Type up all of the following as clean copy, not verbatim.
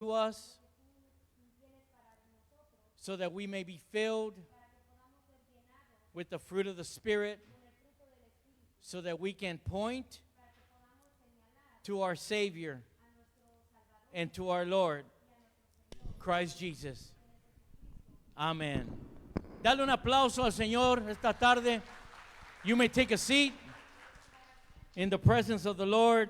to us so that we may be filled with the fruit of the Spirit, so that we can point to our Savior and to our Lord, Christ Jesus. Amen. Dale un aplauso al Señor esta tarde. You may take a seat in the presence of the Lord.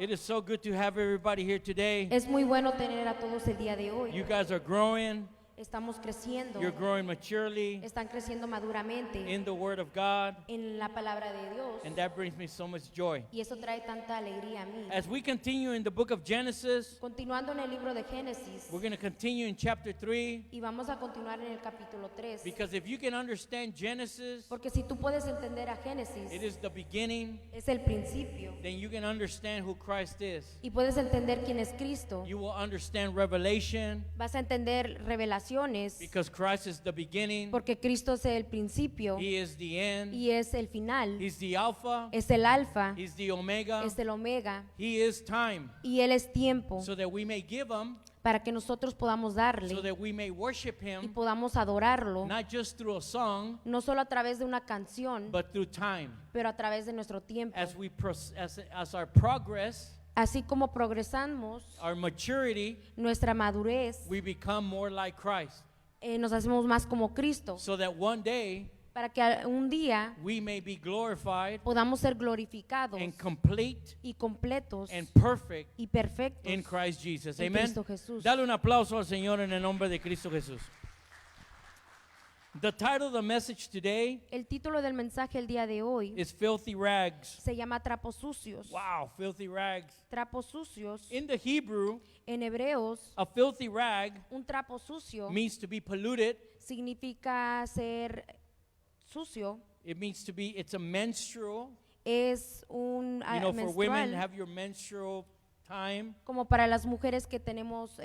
It is so good to have everybody here today. Es muy bueno tener a todos el día de hoy. You guys are growing. Estamos creciendo. You're growing maturely Están creciendo maduramente in the Word of God. en la palabra de Dios. And that brings me so much joy. Y eso trae tanta alegría a mí. As we continue in the book of Genesis, Continuando en el libro de Génesis. we're going to continue in chapter 3. Y vamos a continuar en el capítulo 3. Because if you can understand Genesis, Porque si tú puedes entender a Génesis, it is the beginning, es el principio. then you can understand who Christ is. Y puedes entender quién es Cristo. You will understand Revelation, Vas a entender revelaciones. because Christ is the beginning, Porque Cristo es el principio. He is the end, Y es el final. He's the Alpha, Es el alfa. He's the Omega, Es el omega. He is time, Y Él es tiempo. so that we may give Him, Para que nosotros podamos darle. so that we may worship Y Him, podamos adorarlo, not just through a song, no solo a través de una canción, but through time. pero a través de nuestro tiempo. As our progress, Así como progresamos, our maturity, nuestra madurez, we become more like Christ, nos hacemos más como Cristo, so that one day para que un día we may be glorified podamos ser glorificados and complete y completos and perfect y perfectos in Christ Jesus. en Amen. Cristo Jesús. Dale un aplauso al Señor en el nombre de Cristo Jesús. The title of the message today El título del mensaje el día de hoy is Filthy Rags. se llama Trapos Sucios. Wow, filthy rags. Trapos sucios, In the Hebrew, en hebreos, a filthy rag un trapo sucio means to be polluted. significa ser sucio. It means to be, it's a menstrual. Es un You know, for women, menstrual, have your menstrual time, como para las mujeres que tenemos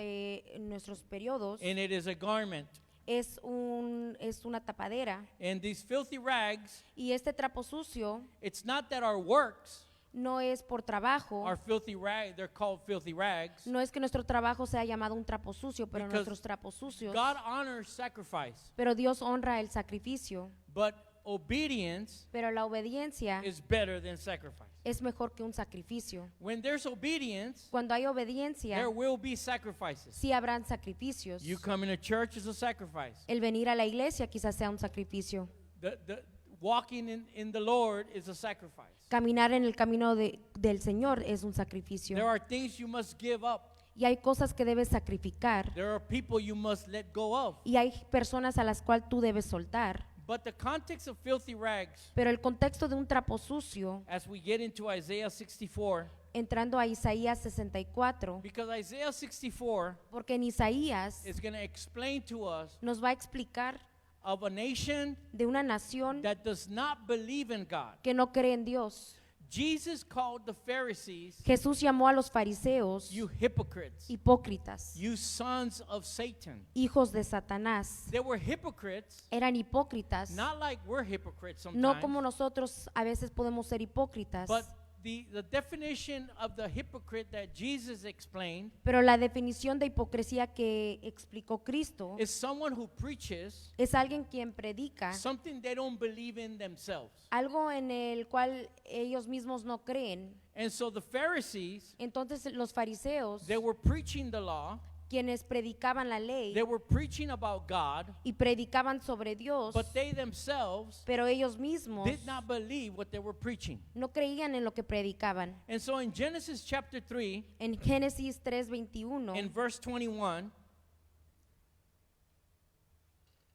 nuestros periodos, and it is a garment. es una tapadera. And these filthy rags, Y este trapo sucio it's not that our works no es por trabajo, are filthy rags, they're called filthy rags. no es que nuestro trabajo sea llamado un trapo sucio, pero Because nuestros trapos sucios, God honors sacrifice, pero Dios honra el sacrificio, but obedience pero la obediencia is better than sacrifice. es mejor que un sacrificio. When there's obedience, Cuando hay obediencia, there will be sacrifices. sí habrán sacrificios. You come into church is a sacrifice. El venir a la iglesia quizás sea un sacrificio. The walking in the Lord is a sacrifice. Caminar en el camino del Señor es un sacrificio. There are things you must give up. Y hay cosas que debes sacrificar. There are people you must let go of. Y hay personas a las cuales tú debes soltar. But the context of filthy rags, Pero el contexto de un trapo sucio, as we get into Isaiah 64, entrando a Isaías 64, because Isaiah 64 porque en Isaías is going to explain to us nos va a explicar of a nation de una nación that does not believe in God. que no cree en Dios. Jesus called the Pharisees, Jesús llamó a los fariseos you hypocrites, hipócritas, you sons of Satan. hijos de Satanás. They were hypocrites, Eran hipócritas, not like we're hypocrites no como sometimes, nosotros a veces podemos ser hipócritas. but the definition of the hypocrite that Jesus explained Pero la definición de hipocresía que explicó Cristo is someone who preaches es alguien quien predica something they don't believe in themselves. algo en el cual ellos mismos no creen. And so the Pharisees, Entonces los fariseos, they were preaching the law, quienes predicaban la ley they were preaching about God, y predicaban sobre Dios, but they themselves pero ellos mismos did not believe what they were preaching. no creían en lo que predicaban. And so in Genesis chapter 3, En Génesis 3:21, in verse 21,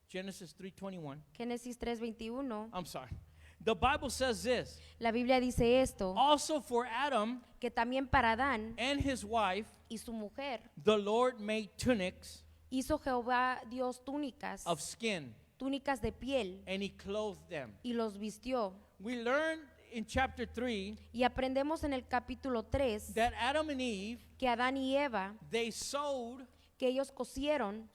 Genesis 3:21, Génesis 3:21, I'm sorry. The Bible says this, la Biblia dice esto, also for Adam que también para Adán and his wife, y su mujer the Lord made tunics hizo Jehová Dios túnicas, of skin, túnicas de piel, and he clothed them. y los vistió. We learned in chapter 3 Y aprendemos en el capítulo 3 that Adam and Eve, que Adán y Eva, they sewed que ellos cosieron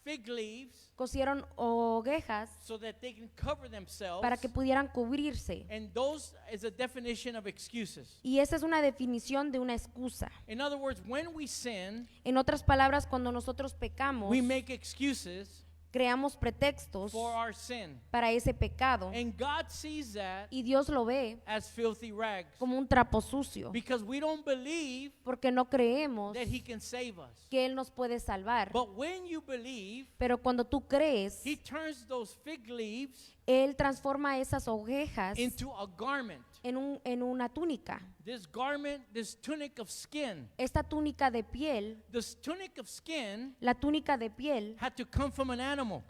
fig leaves cosieron ovejas so that they can cover themselves. para que pudieran cubrirse. And those is a definition of excuses. Y esa es una definición de una excusa. In other words, when we sin, En otras palabras, cuando nosotros pecamos, we make excuses creamos pretextos for our sin. para ese pecado. And God sees that Y Dios lo ve as filthy rags como un trapo sucio, because we don't believe porque no creemos that He can save us. que Él nos puede salvar. But when you believe, Pero cuando tú crees, He turns those fig leaves Él transforma esas ovejas into a garment. en una túnica. This garment, this tunic of skin. Esta túnica de piel, This tunic of skin la túnica de piel, had to come from an animal.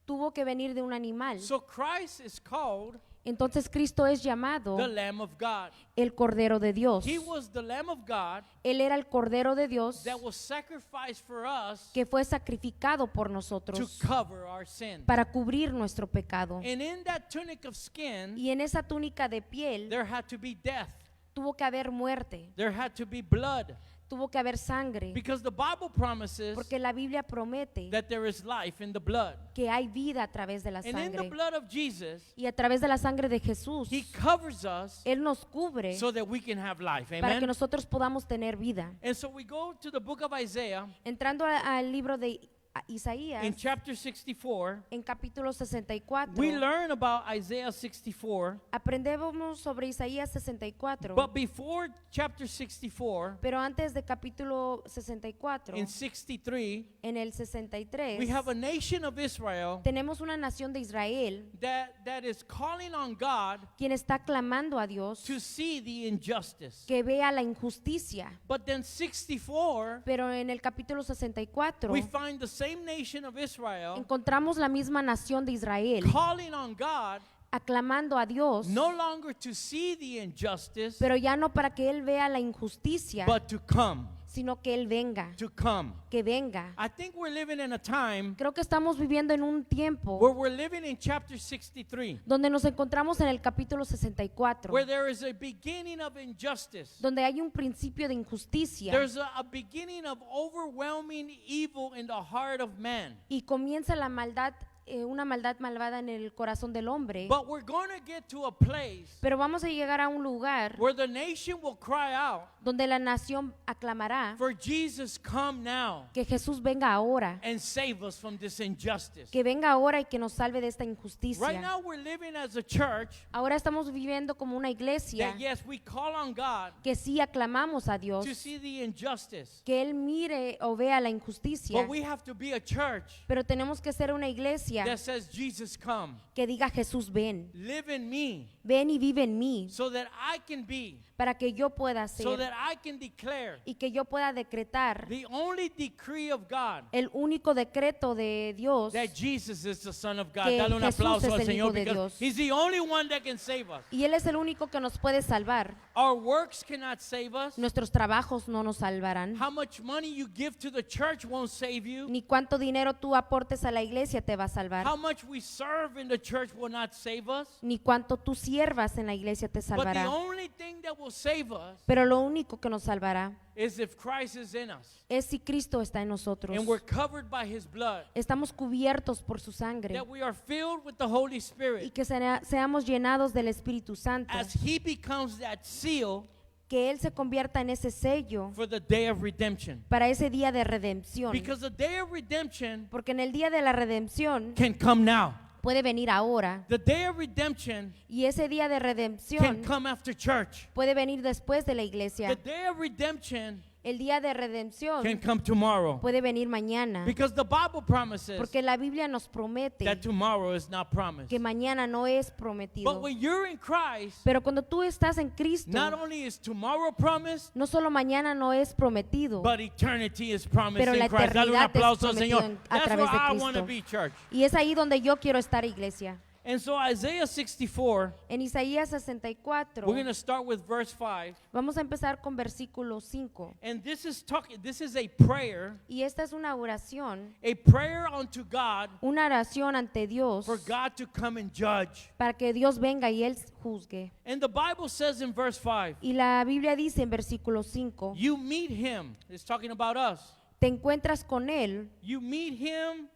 tuvo que venir de un animal. So Christ is called Entonces Cristo es llamado the Lamb of God. el Cordero de Dios. He was the Lamb of God Él era el Cordero de Dios that was sacrificed for us que fue sacrificado por to nosotros cover our sin. para cubrir nuestro pecado. And in that tunic of skin, Y en esa túnica de piel there had to be death. tuvo que haber muerte, There had to be blood. tuvo que haber sangre, Because the Bible promises porque la Biblia promete that there is life in the blood. que hay vida a través de la And in the sangre. blood of Jesus, Y a través de la sangre de Jesús, He covers us Él nos cubre so that we can have life. para que Amen. nosotros podamos tener vida. And so we go to the book of Isaiah Entrando al libro de Isaías, in chapter 64. en capítulo 64, We learn about Isaiah 64. aprendemos sobre Isaías 64, But before chapter 64, pero antes de capítulo 64, in 63, en el 63, we have a nation of Israel tenemos una nación de Israel that is calling on God quien está clamando a Dios to see the injustice. que vea la injusticia. But then 64, Pero en el capítulo 64 we find the same nation of Israel encontramos la misma nación de Israel calling on God aclamando a Dios, no longer to see the injustice, pero ya no para que Él vea la injusticia, but to come, sino que Él venga, to come. que venga. I think we're living in a time Creo que estamos viviendo en un tiempo where we're living in chapter 63, donde nos encontramos en el capítulo 64, where there is a beginning of injustice. donde hay un principio de injusticia There's a beginning of overwhelming evil in the heart of man. y comienza la maldad, una maldad malvada en el corazón del hombre. But we're going to get to a place Pero vamos a llegar a un lugar where the nation will cry out donde la nación aclamará for Jesus, come now que Jesús venga ahora, and save us from this injustice. que venga ahora y que nos salve de esta Right injusticia. now we're living as a church Ahora estamos viviendo como una iglesia that yes, we call on God que sí aclamamos a Dios, to see the injustice. que Él mire o vea la injusticia, But we have to be a church pero tenemos que ser una iglesia that says, Jesus, come, que diga Jesús ven, live in me ven y vive en mí, so that I can be, para que yo pueda so ser that I can declare y que yo pueda decretar the only decree of God el único decreto de Dios, that Jesus is the Son of God. Que Dale un Jesús aplauso es al el Señor Hijo de because Dios. He's the only one that can save us. y Él es el único que nos puede salvar. Our works cannot save us. Nuestros trabajos no nos salvarán, How much money you give to the church won't save you. ni cuánto dinero tú aportes a la iglesia te va a salvar, How much we serve in the church will not save us. ni cuánto tú siervas en la iglesia te But the salvará. only thing that will save us Pero lo único que nos salvará is if Christ is in us es si Cristo está en nosotros. and we're covered by His blood, Estamos cubiertos por su sangre that we are filled with the Holy y Spirit que seamos llenados del Espíritu Santo, as He becomes that seal que Él se convierta en ese sello for the day of redemption. para ese día de redención. Because the day of redemption Porque en el día de la redención can come now. puede venir ahora The day of redemption y ese día de can redención come after church. puede venir después de la The iglesia. day of redemption El día de can redención come tomorrow. puede venir mañana. Because the Bible promises Porque la Biblia nos promete that tomorrow is not promised. que mañana no es But prometido. when you're in Christ, Pero cuando tú estás en Cristo, not only is tomorrow promised, no solo mañana no es prometido, but eternity is promised Pero la in Christ. Dale un eternidad es aplauso al prometido Señor. a That's través where de I want to Cristo. be, church. y es ahí donde yo quiero estar, iglesia. And so Isaiah 64, En Isaías 64, we're going to start with verse 5. vamos a empezar con versículo 5. And this is a prayer Y esta es una oración, unto God una oración ante Dios for God to come and judge. para que Dios venga y Él juzgue. And the Bible says in verse 5, Y la Biblia dice en versículo 5, you meet him. It's talking about us. te encuentras con Él You meet him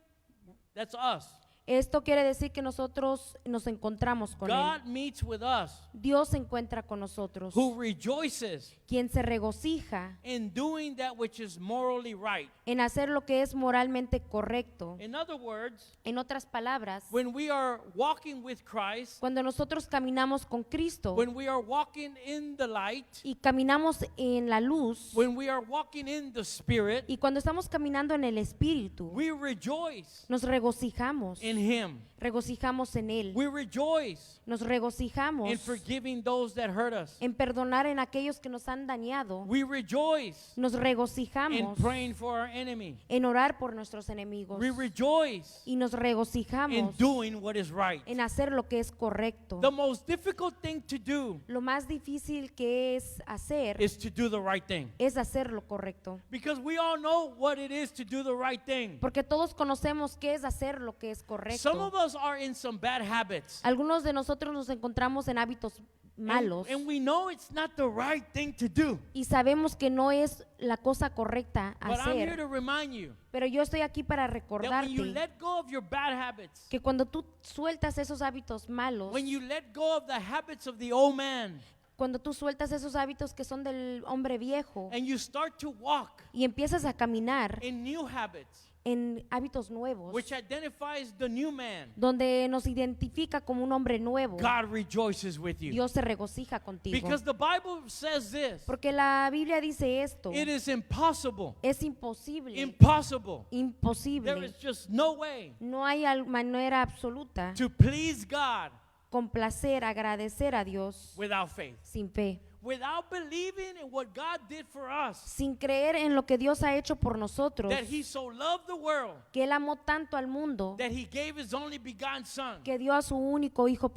That's us. Esto quiere decir que nosotros nos encontramos con God Él. meets with us, Dios se encuentra con nosotros, who rejoices quien se regocija in doing that which is morally right. en hacer lo que es moralmente correcto. In other words, En otras palabras, when we are walking with Christ, cuando nosotros caminamos con Cristo when we are walking in the light, y caminamos en la luz, when we are walking in the Spirit, y cuando estamos caminando en el Espíritu, we rejoice nos regocijamos, in Him. regocijamos en Él, We rejoice nos regocijamos in forgiving those that hurt us. en perdonar en aquellos que nos han dañado, We rejoice nos in regocijamos praying for our enemy. en orar por nuestros enemigos We rejoice y nos in regocijamos doing what is right. en hacer lo que es correcto. The most difficult thing to do Lo más difícil que es hacer is to do the right thing. es hacer lo correcto, Because we all know what it is to do the right thing. porque todos conocemos qué es hacer lo que es Some of correcto. us are in some bad habits. Algunos de nosotros nos encontramos en hábitos malos And we know it's not the right thing to do. y sabemos que no es la cosa correcta But I'm here hacer. to remind you Pero yo estoy aquí para that when you recordarte let go of your bad habits, que cuando tú sueltas esos hábitos malos, when you let go of the habits of the old man, cuando tú sueltas esos hábitos que son del hombre viejo and you start to walk y empiezas a caminar in new habits, en hábitos nuevos, which identifies the new man, donde nos identifica como un hombre nuevo, God rejoices with you. Dios se regocija contigo. Because the Bible says this, Porque la Biblia dice esto, it is impossible, es imposible, impossible. There imposible. is just no way No hay manera absoluta to please God complacer, agradecer a Dios without faith. sin fe, Without believing in what God did for us, sin creer en lo que Dios ha hecho por nosotros, that He so loved the world que Él amó tanto al mundo that He gave His only begotten Son. que dio a su único hijo,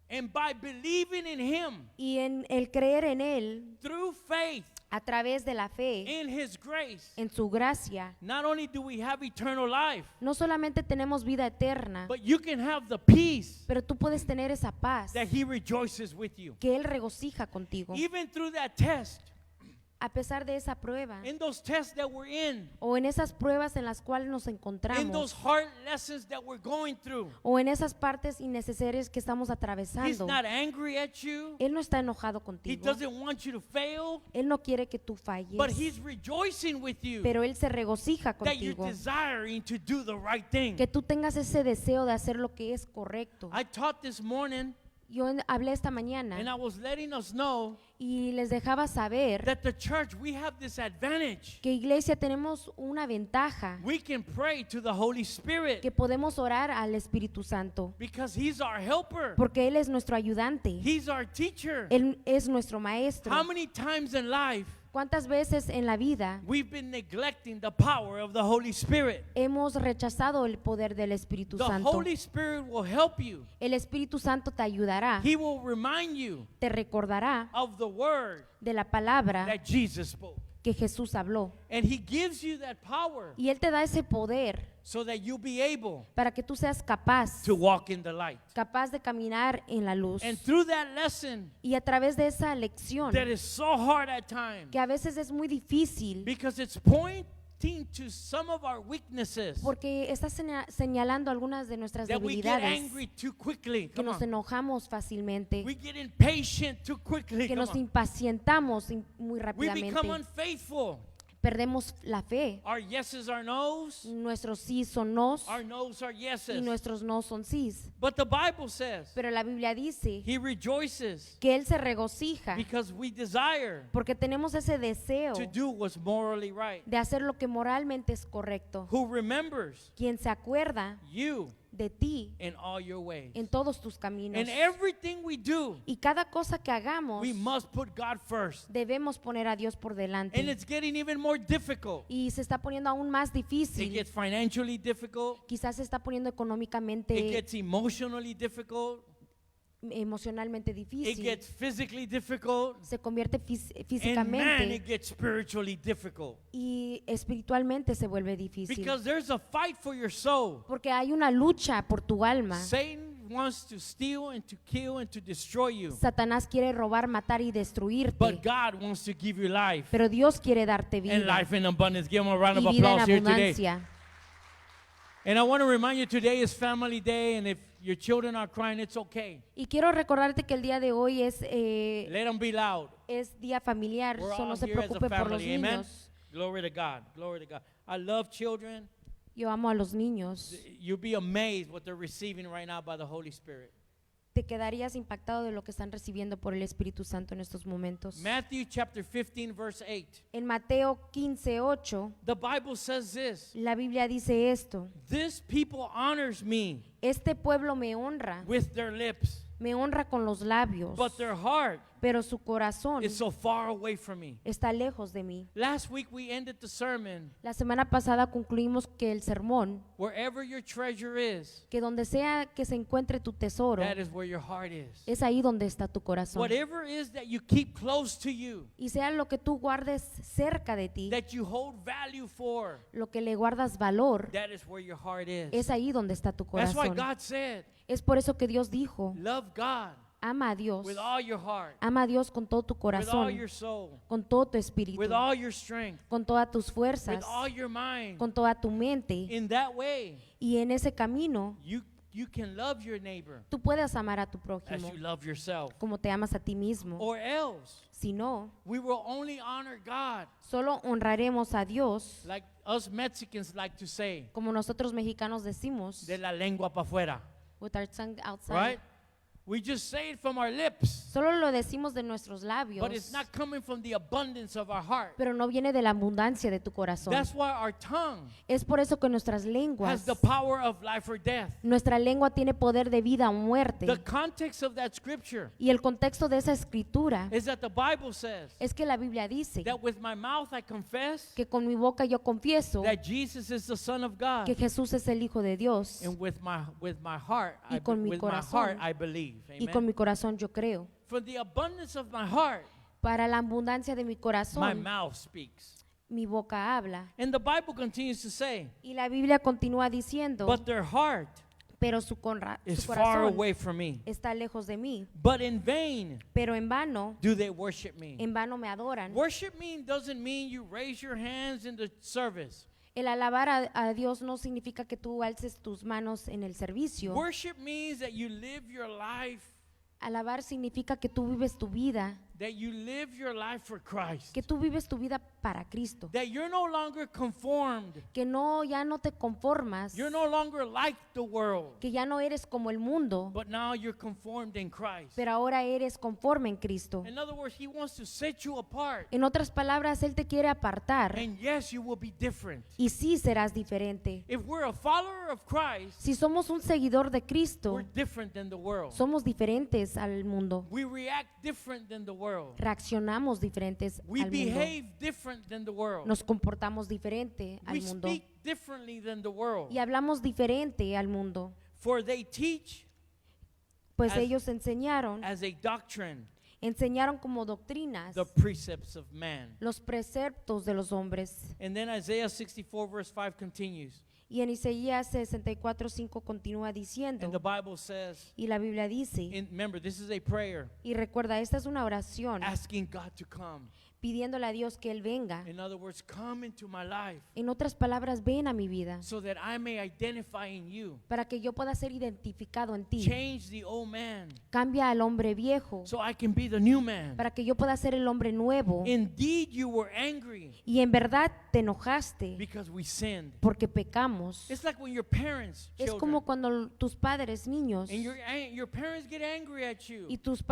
And by believing in Him y en el creer en Él through faith a través de la fe, in His grace, en su gracia, not only do we have eternal life, no solamente tenemos vida eterna, but you can have the peace pero tú puedes tener esa paz that He rejoices with you. que Él regocija contigo. Even through that test, A pesar de esa prueba in those tests that we're in, o en esas pruebas en las cuales nos in those encontramos hard lessons that we're going through, o en esas partes innecesarias que estamos He's atravesando, not angry at you. Él no está enojado He contigo. doesn't want you to fail, Él no quiere que tú falles, but He's rejoicing with you pero Él se regocija that you're contigo. desiring to do the right thing. Que tú tengas ese deseo de hacer lo que es correcto. I taught this morning, Yo hablé esta and mañana I was letting us know y les dejaba saber that the church, we have this advantage. que iglesia tenemos una ventaja, We can pray to the Holy Spirit que podemos orar al Espíritu Santo, because He's our helper. porque Él es nuestro ayudante, He's our teacher. Él es nuestro maestro. How many times in life ¿Cuántas veces en la vida we've been neglecting the power of the Holy Spirit? hemos rechazado el poder del Espíritu The Santo? Holy Spirit will help you. El Espíritu Santo te ayudará, He will remind you te recordará of the word de la palabra that Jesus spoke. que Jesús habló. And He gives you that power Y Él te da ese poder so that you'll be able para que tú seas capaz, to walk in the light. capaz de caminar en la luz. And through that lesson Y a través de esa lección, that is so hard at times, que a veces es muy difícil, because it's pointing to some of our weaknesses, porque está señalando algunas de nuestras that we get debilidades, angry too quickly. que Come nos on. enojamos fácilmente, We get impatient too quickly. que Come nos on. impacientamos muy We become rápidamente, unfaithful. perdemos la fe. Our yeses are no's, Nuestros sí son nos our no's are y yeses. nuestros no son sís. But the Bible says Pero la Biblia dice He rejoices que Él se regocija because we desire porque tenemos ese deseo to do what's morally right. de hacer lo que moralmente es correcto. Who remembers Quien se acuerda you de ti in all your ways. en todos tus caminos. And everything we do, Y cada cosa que hagamos, we must put God first. debemos poner a Dios por And delante. it's getting even more difficult. Y se está poniendo aún más It difícil. gets financially difficult. Quizás se está poniendo It económicamente, gets emotionally difficult. emocionalmente It difícil. gets physically difficult. Se convierte And man, físicamente it gets spiritually difficult. y espiritualmente se vuelve difícil. Because there's a fight for your soul. Porque hay una lucha por tu alma. Satan wants to steal and to kill and to destroy you. Satanás quiere robar, matar y destruirte. But God wants to give you life. Pero Dios quiere darte vida And life in abundance. Give him a round y of vida en applause here today. abundancia. And I want to remind you today is Family Day, and if your children are crying, it's okay. Y quiero recordarte que el día de hoy Let them be loud. es día familiar, We're so no all se here as a preocupe por los family. Amen. niños. Glory to God. Glory to God. I love children. Yo amo a los niños. You'll be amazed what they're receiving right now by the Holy Spirit. Te quedarías impactado de lo que están recibiendo por el Espíritu Santo en estos momentos. Matthew chapter 15, verse 8. En Mateo 15:8, The Bible says this. la Biblia dice esto: This people honors me Este pueblo me honra con los labios, but their heart pero su corazón is so far away from me. está lejos de mí. Last week we ended the sermon. La semana pasada concluimos que el sermón, Wherever your treasure is, que donde sea que se encuentre tu tesoro, that is where your heart is. es ahí donde está tu corazón. Whatever it is that you keep close to you, Y sea lo que tú guardes cerca de ti, that you hold value for, lo que le guardas valor, that is where your heart is. es ahí donde está tu That's why corazón. God said, Es por eso que Dios dijo: love God ama a Dios, with all your heart, ama a Dios con todo tu with all corazón, your soul, con todo tu espíritu, with all your strength, con todas tus with fuerzas, all your mind. con toda tu mente. In that way, Y en ese camino you can love your neighbor tú puedes amar a tu as prójimo you love yourself. como te amas a ti mismo. Or else, Si no, we will only honor God, solo honraremos a Dios, like us Mexicans like to say, como nosotros mexicanos decimos, de la lengua para afuera, with our tongue outside. right? We just say it from our lips, Solo lo decimos de nuestros labios, but it's not coming from the abundance of our heart. pero no viene de la abundancia de tu corazón. That's why our tongue Es por eso que nuestras has lenguas, the power of life or death. nuestra lengua tiene poder de vida o muerte. The context of that scripture Y el contexto de esa escritura is that the Bible says es que la Biblia dice that with my mouth I confess que con mi boca yo confieso that Jesus is the Son of God, que Jesús es el Hijo de Dios, and with my heart, Y con mi with my corazón. heart I believe. y con Amen. mi corazón yo creo. From the abundance of my heart, Para la abundancia de mi my corazón, mouth speaks. mi boca habla. And the Bible continues to say, Y la Biblia continúa diciendo, but their heart pero su is far corazón away from me. está lejos de mí, But in vain pero en vano do they worship me. me adoran. Worship me doesn't mean you raise your hands in the service. El alabar a Dios no significa que tú alces tus manos en el servicio. Worship means that you live your life, Alabar significa que tú vives tu vida, that you live your life for Christ. que tú vives tu vida para Cristo, That you're no longer conformed. que ya no te conformas, You're no longer like the world, que ya no eres como el mundo, but now you're conformed in Christ. pero ahora eres conforme en Cristo. In other words, He wants to set you apart. En otras palabras, Él te quiere apartar And yes, you will be different. y sí serás diferente. If we're a follower of Christ, Si somos un seguidor de Cristo, we're different than the world. somos diferentes al mundo. We react different than the world. Reaccionamos diferentes We al mundo. behave different than the world. Nos comportamos diferente We al mundo. speak differently than the world. Y hablamos diferente al mundo. For they teach Pues As- ellos enseñaron como doctrinas the precepts of man. los preceptos de los hombres. And then Isaiah 64 verse 5 continues. Y en Isaías 64:5 continúa And the diciendo, Bible says, y la Biblia dice, remember, this is a prayer y recuerda, esta es una oración asking God to come. pidiéndole a Dios que Él venga. In other words, come into my life En otras palabras, ven a mi vida so that I may identify in you. para que yo pueda ser identificado en ti. Change the old man Cambia al hombre viejo so I can be the new man. para que yo pueda ser el hombre nuevo. Indeed, you were angry Y en verdad te enojaste because we sinned. porque pecamos. It's like when your parents, Es children, como cuando tus padres, niños, and your parents get angry at you y tus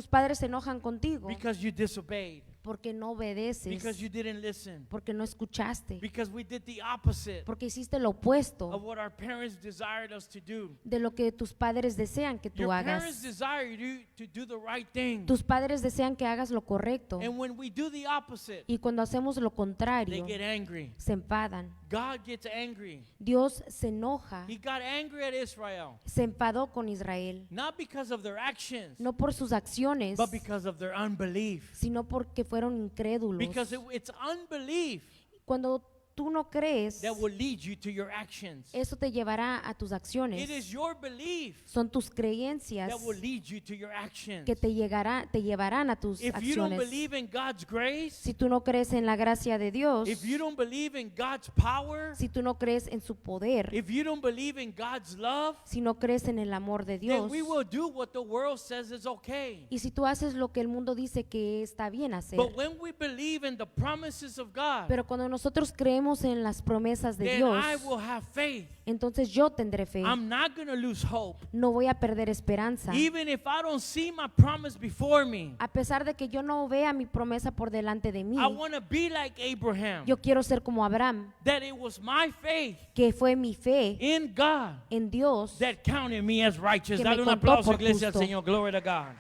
padres se enojan contigo because you disobeyed, porque no obedeces, because you didn't listen, porque no escuchaste, because we did the opposite porque hiciste lo of opuesto what our parents desired us to do. de lo que tus padres desean que tú Your parents hagas. desire you to do the right thing. Tus padres desean que hagas lo correcto And when we do the opposite, y cuando hacemos lo they contrario, get angry. se enfadan. God gets angry. Dios se enoja, He got angry at Israel, se enfadó con Israel, not because of their actions, no por sus acciones, but because of their unbelief. sino porque fueron incrédulos. Because it's unbelief Cuando tú no crees, that will lead you to your actions. eso te llevará a tus It acciones. is your belief Son tus creencias that will lead you to your actions. que te llevarán a tus If you don't acciones. believe in God's grace, Si tú no crees en la gracia de Dios, if you don't believe in God's power, si tú no crees en su poder, if you don't believe in God's love, si no crees en el amor de then Dios, we will do what the world says is okay. y si tú haces lo que el mundo dice que está bien hacer, But when we believe in the promises of God, pero cuando nosotros creemos en las promesas de then Dios, I will have faith. entonces yo tendré fe. I'm not going to lose hope. No voy a perder esperanza. Even if I don't see my promise before me, A pesar de que yo no vea mi promesa por delante de mí, I want to be like Abraham. yo quiero ser como Abraham, That it was my faith que fue mi fe in God en Dios that counted me as righteous. Que me Dale un contó aplauso, por iglesia, al justo. Señor. Glory to God.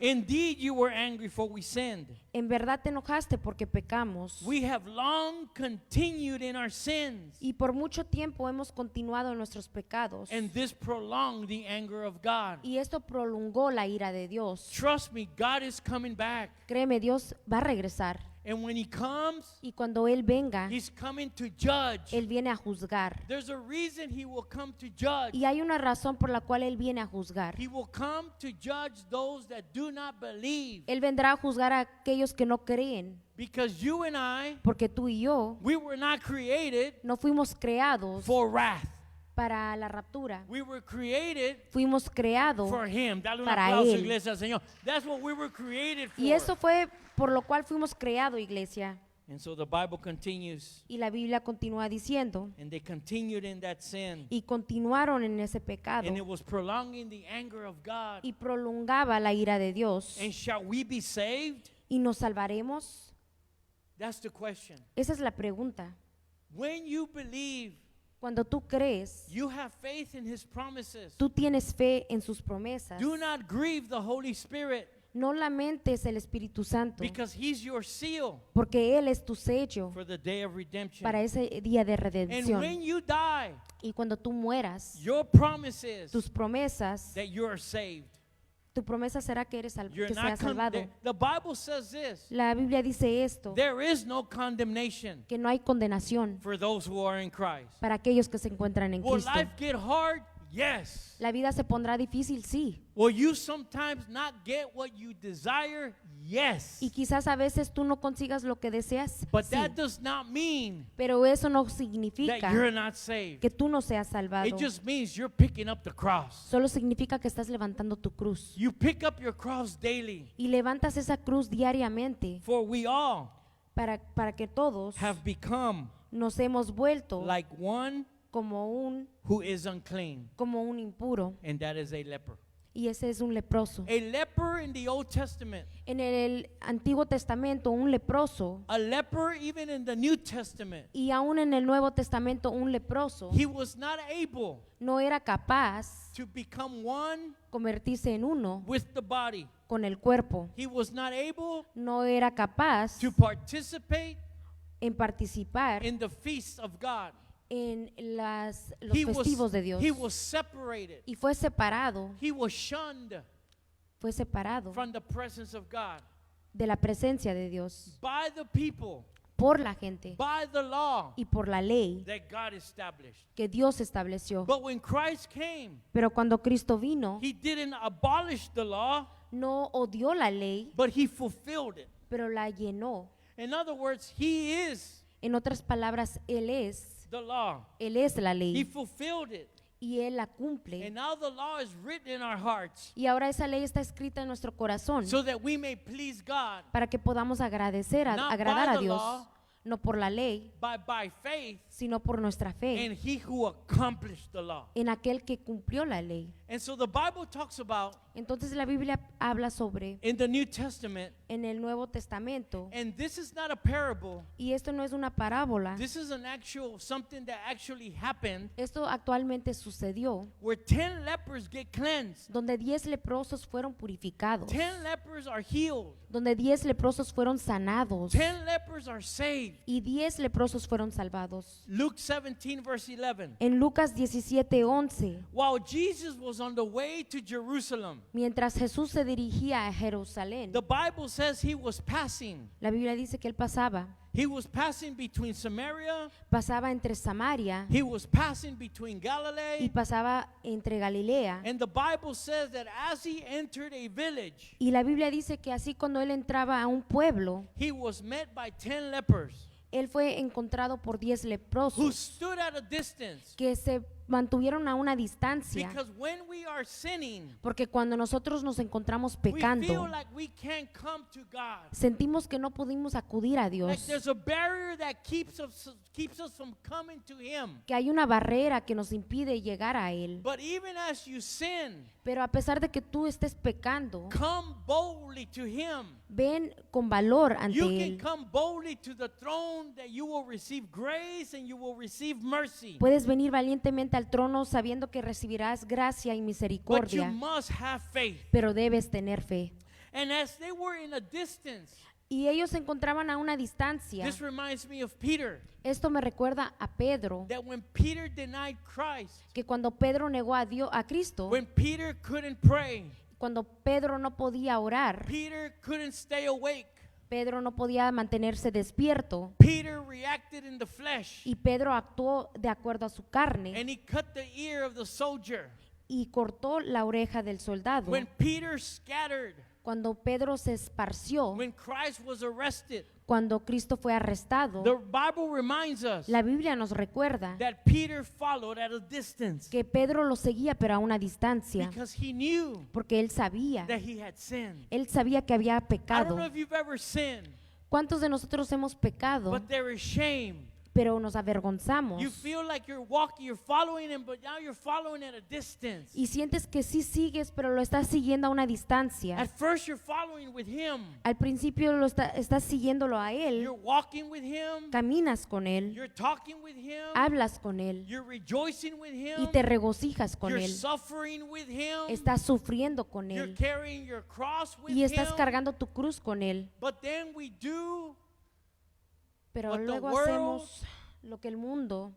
Indeed, you were angry for we sinned. En verdad te enojaste porque pecamos. We have long continued in our sins, Y por mucho tiempo hemos continuado en nuestros pecados. and this prolonged the anger of God. Y esto prolongó la ira de Dios. Trust me, God is coming back. Créeme, Dios va a regresar. And when He comes, Y cuando Él venga, He's coming to judge. Él viene a juzgar. There's a reason He will come to judge. Y hay una razón por la cual Él viene a juzgar. He will come to judge those that do not believe. Él vendrá a juzgar a aquellos que no creen. Because you and I, Porque tú y yo we were not created no fuimos creados for wrath. para la raptura. We were created Fuimos creados for Him. Dale un para aplauso, Él. iglesia, al Señor. That's what we were created for. Y eso fue por lo cual fuimos creados, iglesia. And so the Bible continues, Y la Biblia continúa diciendo, and they continued in that sin. y continuaron en ese pecado, And it was prolonging the anger of God. y prolongaba la ira de Dios. And shall we be saved? ¿Y nos salvaremos? That's the question. Esa es la pregunta. When you believe, Cuando tú crees, you have faith in His promises. tú tienes fe en sus promesas. Do not grieve the Holy Spirit, No lamentes el Espíritu Santo, because He's your seal porque Él es tu sello for the day of redemption. para ese día de And redención. when you die, Y cuando tú mueras, your promise is tus promesas, that you are saved. tu promesa será que eres You're que not seas salvado. the Bible says this. La Biblia dice esto, There is no condemnation que no hay condenación for those who are in Christ. para aquellos que se encuentran en Will Cristo. life get hard? Yes. La vida se pondrá difícil, sí. Will you sometimes not get what you desire? Yes. Y quizás a veces tú no consigas lo que deseas, But sí. that does not mean Pero eso no that significa you're not saved. que tú no seas salvado. It just means you're picking up the cross. Solo significa que estás levantando tu cruz. You pick up your cross daily. Y levantas esa cruz diariamente For we all para que todos have become nos hemos vuelto like one como who is unclean, como un impuro. and that is a leper. Y ese es un leproso. A leper in the Old Testament, En el Antiguo Testamento, un leproso, a leper even in the New Testament, y aún en el Nuevo Testamento, un leproso he was not able no era capaz to become one convertirse en uno with the body. con el cuerpo. He was not able No era capaz to participate en participar in the feasts of God. en los He festivos de Dios. was separated. Y fue separado He was shunned from the presence of God de la presencia de Dios by the people, por la gente by the law y por la ley that God established. que Dios estableció. But when Christ came, Pero cuando Cristo vino, He didn't abolish the law, no odió la ley, but He fulfilled it. pero la llenó. In other words, He is En otras palabras, Él es the law. la He ley fulfilled it. y Él la cumple. And now the law is written in our hearts Y ahora esa ley está escrita en nuestro corazón so that we may please God para que podamos agradecer, Not agradar by a the Dios, law, no por la ley, by faith sino por nuestra fe in He who accomplished the law. en aquel que cumplió la ley. And so the Bible talks about Entonces la Biblia habla sobre in the New Testament, en el Nuevo Testamento, and this is not a parable, y esto no es una parábola, this is something that actually happened, esto actualmente sucedió, where 10 lepers get cleansed, donde 10 leprosos fueron purificados, 10 lepers are healed, donde 10 leprosos fueron sanados 10 lepers are saved. y 10 leprosos fueron salvados. Luke 17 verse 11. En Lucas 17:11, While Jesus was on the way to Jerusalem, mientras Jesús se dirigía a Jerusalén, the Bible says he was passing. La Biblia dice que él pasaba He was passing between Samaria. entre Samaria He was passing between y Galilee. pasaba entre Galilea. And the Bible says that as he entered a village, Y la Biblia dice que así cuando él entraba a un pueblo, he was met by 10 lepers él fue encontrado por 10 who leprosos stood at a distance. que se mantuvieron a una distancia, Because when we are sinning, porque cuando nosotros nos encontramos we feel pecando, like we can't come to God. sentimos que no pudimos acudir a Like Dios, there's a barrier that keeps us from coming to him. que hay una barrera que nos impide llegar a Él. But even as you sin, Pero a pesar de que tú estés pecando, come boldly to him. ven con valor ante You can Él. come boldly to the throne that you will receive grace and you will receive mercy. Puedes venir valientemente al trono sabiendo que recibirás gracia y But you misericordia, must have faith. pero debes tener fe. And as they were in a distance, Y ellos se encontraban a una distancia. this reminds me of Peter, Esto me recuerda a Pedro, that when Peter denied Christ, que cuando Pedro negó a Dios, a Cristo, when Peter couldn't pray, cuando Pedro no podía orar, Peter couldn't stay awake, Pedro no podía mantenerse despierto Peter reacted in the flesh y Pedro actuó de acuerdo a su carne and he cut the ear of the soldier. y cortó la oreja del soldado. When Peter scattered, Cuando Pedro se esparció, when Christ was arrested, cuando Cristo fue arrestado, the Bible reminds us la Biblia nos recuerda that Peter followed at a distance que Pedro lo seguía pero a una distancia, because he knew porque él sabía that he had que había sinned. I don't pecado. know if you've ever sinned, ¿Cuántos de nosotros hemos pecado, but there is shame. pero nos avergonzamos? You feel like you're walking, you're following him, but now you're following at a distance. Y sientes que sí sigues, pero lo estás siguiendo a una distancia. At first you're following with him. Al principio estás siguiéndolo a él, You're walking with him. caminas con él, You're talking with him. hablas con él You're rejoicing with y him. te regocijas con You're él. suffering with him. Estás sufriendo con You're él carrying your cross with y estás him. cargando tu cruz con él. But then we do Pero what the luego world hacemos lo que el mundo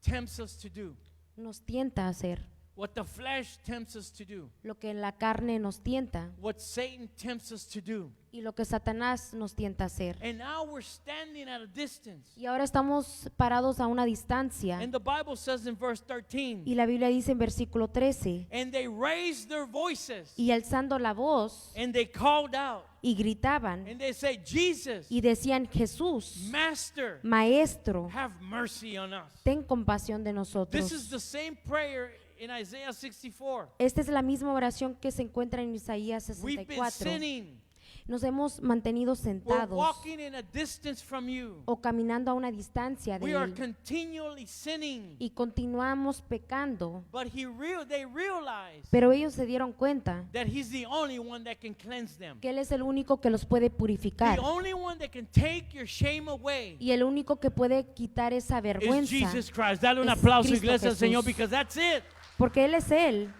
tempts us to do. nos tienta a hacer, What the flesh tempts us to do. lo que la carne nos tienta What Satan tempts us to do. y lo que Satanás nos tienta a hacer. And now we're standing at a distance. Y ahora estamos parados a una distancia. And the Bible says in verse 13, Y la Biblia dice en versículo 13, and they raised their voices y alzando la voz and they called out y gritaban and they said, Jesus, y decían, Jesús, Master, Maestro, have mercy on us. ten compasión de This is nosotros. the same prayer in Isaiah 64. Esta es la misma oración que se encuentra en Isaías We've been 64. sinning. Nos hemos mantenido We're sentados walking in a distance from you. o caminando a una distancia de We are Él continually sinning. y continuamos pecando, But they realize pero ellos se dieron cuenta that he's the only one that can cleanse them. que Él es el único que los puede purificar The only one that can take your shame away y el único que puede quitar esa is vergüenza, Jesus Christ. Dale un es aplauso, Cristo iglesia, al Señor, Jesús. because that's it. porque Él es Él.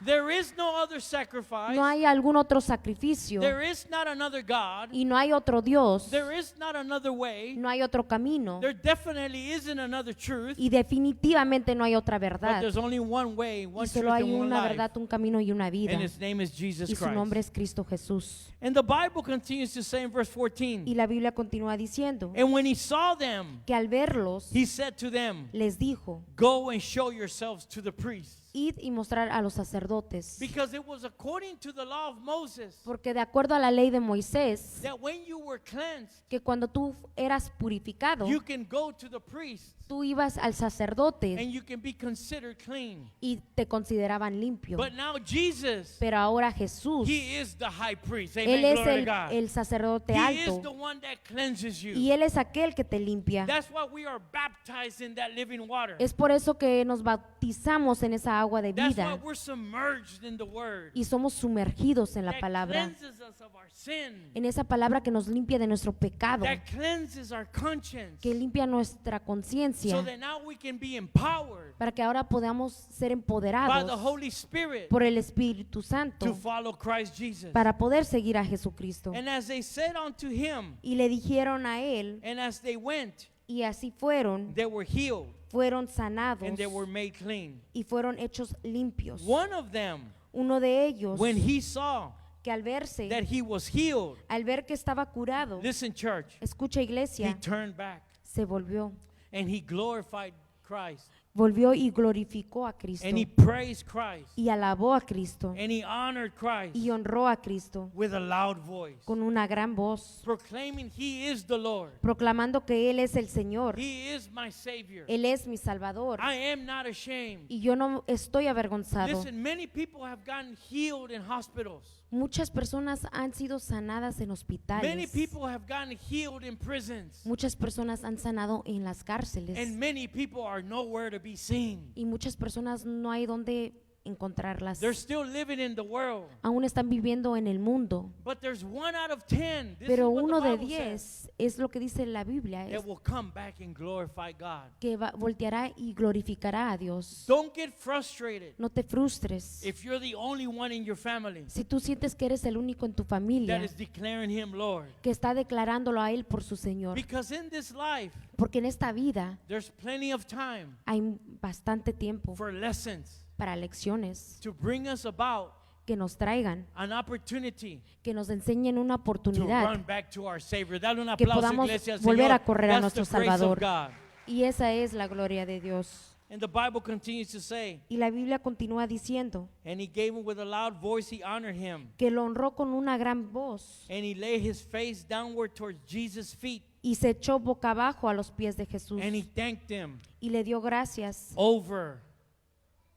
There is no other sacrifice. No hay algún otro sacrificio There is not another God. y no hay otro Dios, There is not another way. no hay otro camino There definitely isn't another truth. y definitivamente no hay otra But verdad. there's only one way, Y one solo truth, hay and one una life. verdad, un camino y una vida. And his name is Jesus Y su nombre Christ. es Cristo Jesús. And the Bible continues to say in verse 14, Y la Biblia continúa diciendo and when he saw them, que al verlos he said to them, les dijo, go and show yourselves to the priests. id y mostrar a los sacerdotes. Because it was according to the law of Moses Porque de acuerdo a la ley de Moisés, that when you were cleansed, que cuando tú eras purificado, you can go to the priest tú ibas al sacerdote and you can be considered clean. y te consideraban limpio. But now Jesus, Pero ahora Jesús, he is the high priest. Él Amen. es Glory to God. el sacerdote He is the alto one that cleanses you. y Él es aquel que te limpia. That's why we are baptized in that living water. Es por eso que nos bautizamos en esa agua de That's why vida we're submerged in the word. y somos sumergidos en la That palabra, cleanses us of our sin. en esa palabra que nos limpia de nuestro pecado, That cleanses our conscience. que limpia nuestra So conciencia, that now we can be empowered para que ahora podamos ser by the empoderados Holy Spirit por el Espíritu to Santo follow Christ Jesus. para poder seguir a Jesucristo. And as they said unto him, Y le dijeron a él, and as they went, y así fueron fueron healed sanados and they were made clean. y fueron hechos limpios. One of them, Uno de ellos, when he saw, que al verse, that he was healed, al ver que estaba curado, listen, church, escucha he iglesia, turned back se volvió and he glorified Christ y glorificó a Cristo and he praised Christ y alabó a Cristo and he honored Christ y honró a Cristo with a loud voice, con una gran voz, proclaiming he is the Lord. proclamando que Él es el Señor, He is my Savior. Él es mi Salvador I am not ashamed. y yo no estoy avergonzado. Listen, many people have gotten healed in hospitals. Muchas personas han sido sanadas en Many hospitales, people have gotten healed in prisons. muchas personas han sanado en las cárceles And many people are nowhere to be seen. y muchas personas no hay donde encontrarlas. They're still living in the world. Aún están viviendo en el mundo, But there's 1 out of 10. This pero is what uno the de Bible says, 10 es lo que dice la Biblia, es that will come back and glorify God. que volteará y glorificará a Dios. Don't get frustrated No te frustres. if you're the only one in your family Si tú sientes que eres el único en tu that familia is declaring him Lord. que está declarándolo a Él por su Señor, Because in this life, porque en esta vida there's plenty of time hay bastante tiempo for lessons para lecciones to bring us about que nos traigan, an opportunity que nos enseñen una to oportunidad run back to our Savior. Dale un que aplauso, podamos iglesia, al volver Señor. a correr a That's the nuestro grace of Salvador. God. Y esa es la gloria de Dios. And the Bible continues to say, Y la Biblia continúa diciendo and he gave him with a loud voice, he honored him. que lo honró con una gran voz And he laid his face downward towards Jesus' feet. y se echó boca abajo a los pies de Jesús And he thanked him y le dio gracias over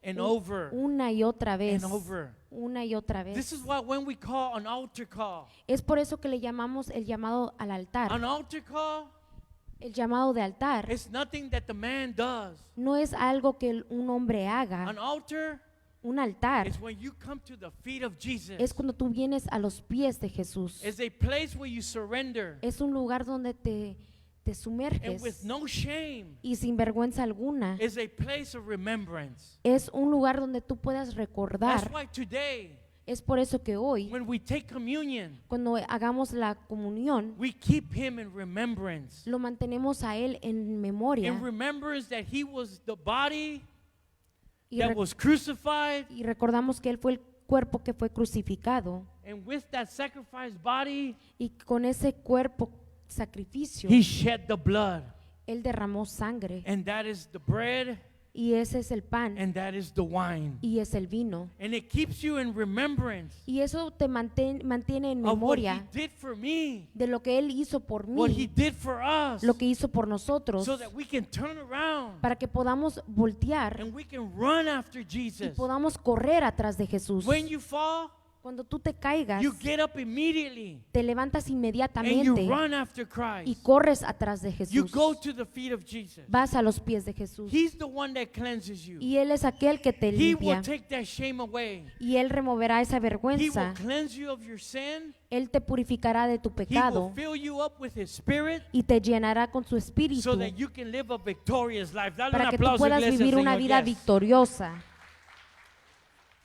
and over una y otra vez, and over. una y otra This vez. is why when we call an altar call, Es por eso que le llamamos el llamado al altar. an altar call, El llamado de altar it's nothing that the man does. no es algo que un hombre haga. An altar Un altar is when you come to the feet of Jesus. es cuando tú vienes a los pies de Jesús. It's a place where you surrender Es un lugar donde te and with sumerges no shame. y sin vergüenza alguna. It's a place of remembrance. Es un lugar donde tú puedas That's recordar. why today, Es por eso que hoy, when we take communion, cuando hagamos la comunión, we keep him in remembrance. lo mantenemos a Él en memoria In remembrance that he was the body y, that was crucified, y recordamos que Él fue el cuerpo que fue crucificado and with that sacrificed body, y con ese cuerpo sacrificio he shed the blood. Él derramó sangre And that is the bread, y ese es el pan and that is the wine. y es el vino. And it keeps you in remembrance Y eso te mantiene en of what he memoria did for me, de lo que Él hizo por what he mí, did for us, lo que hizo por nosotros, so that we can turn around para que podamos voltear and we can run after y Jesus. podamos correr atrás de Jesús. When you fall, Cuando tú te caigas, you get up immediately te levantas and you inmediatamente run after y Christ. corres atrás de You Jesús. go to the feet of Jesus. Vas a los pies de Jesús. He's the one that cleanses you. Y Él es aquel que te He will limpia. take that shame away. Y Él removerá esa He will vergüenza. cleanse you of your sin. Él te purificará de tu He will pecado fill you up with His Spirit y te llenará con su espíritu so that you can live a victorious life. Dale un para que tú aplauso, puedas iglesia, vivir una Señor. vida Yes. victoriosa.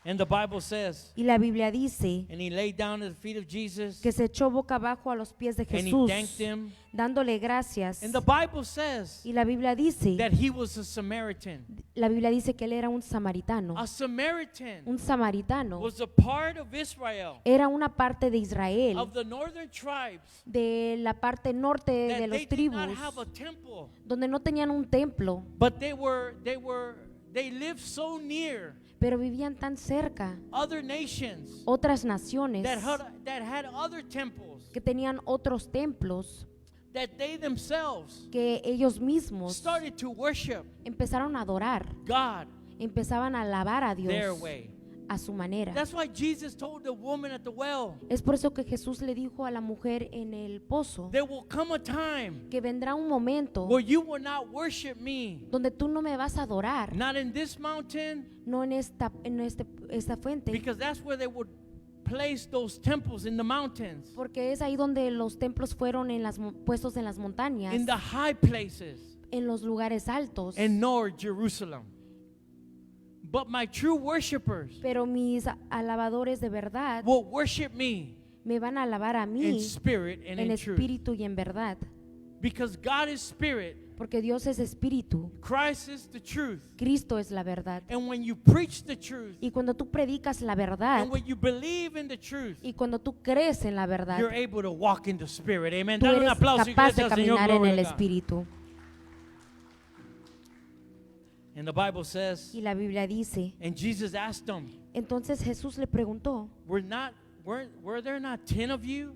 And the Bible says, Y la Biblia dice and he laid down at the feet of Jesus que se echó boca abajo a los pies de and he Jesús, thanked him. dándole gracias. And the Bible says Y la Biblia dice, that he was a Samaritan. la Biblia dice que él era un samaritano. A Samaritan Un samaritano was a part of Israel, era una parte de Israel, of the northern tribes, de la parte norte de that los they did not tribus, have a temple, donde no tenían un templo, but they lived so near pero vivían tan cerca other nations otras naciones that had other temples, que tenían otros templos that they themselves que ellos mismos started to worship empezaron a adorar, God empezaban a alabar a Dios their way. a su manera. That's why Jesus told the woman at the well, Es por eso que Jesús le dijo a la mujer en el pozo there will come a time que vendrá un momento where you will not worship me, donde tú no me vas a adorar, not in this mountain, no en esta fuente, because that's where they would place those temples, in the mountains, porque es ahí donde los templos fueron puestos en las montañas, in the high places, en los lugares altos. in North Jerusalem. But my true worshipers Pero mis alabadores de verdad will worship me me van a alabar a in mí spirit and en in truth. espíritu y en verdad, Because God is spirit, Porque Dios es espíritu, Christ is the truth. Cristo es la verdad. And when you preach the truth, Y cuando tú predicas la verdad and when you believe in the truth, y cuando tú crees en la verdad, you're able to walk in the Spirit. Amen. tú Dale un eres aplauso, capaz de iglesia, al Señor. caminar en Gloria el a God. espíritu. And the Bible says, Y la Biblia dice, and Jesus asked them, entonces Jesús le preguntó, were there not 10 of you?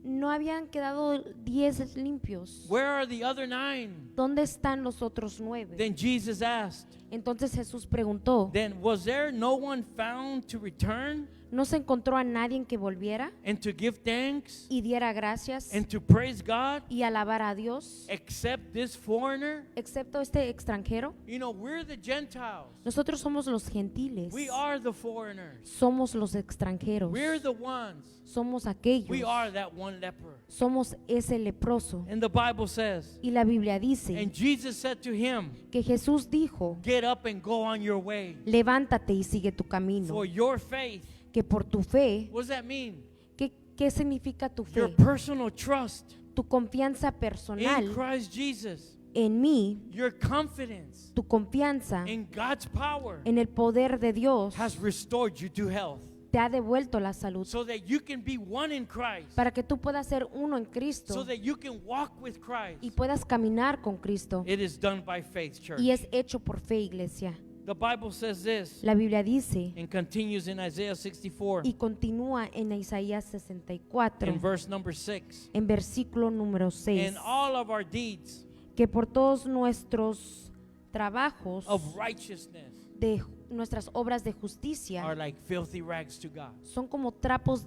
¿no habían quedado 10 limpios? Where are the other 9? ¿Dónde están los otros 9? Then Jesus asked, Entonces Jesús preguntó, then was there no one found to return ¿no se encontró a nadie que volviera and to give thanks y diera gracias and to praise God y alabar a Dios, except this foreigner? excepto este extranjero? You know, we're the Gentiles. Nosotros somos los gentiles, We are the foreigners. somos los extranjeros, We're the ones. somos aquellos, We are that one leper. somos ese leproso. And the Bible says, Y la Biblia dice and Jesus said to him, que Jesús dijo, get up and go on your way. levántate y sigue tu camino, For your faith. que por tu fe, What does that mean? ¿qué significa tu Your fe? personal trust Tu confianza in personal Christ Jesus. en mí, Your confidence tu confianza in God's power en el poder de Dios has restored you to health. te ha devuelto la salud So that you can be one in Christ. para que tú puedas ser uno en So Cristo that you can walk with Christ. y puedas caminar con Cristo. It is done by faith, church. Y es hecho por fe, iglesia. The Bible says this La Biblia dice and continues in Isaiah 64 y continúa en Isaías 64, in verse number 6. en versículo número 6, And all of our deeds que por todos nuestros trabajos of righteousness de nuestras obras de justicia are like filthy rags to God. son como trapos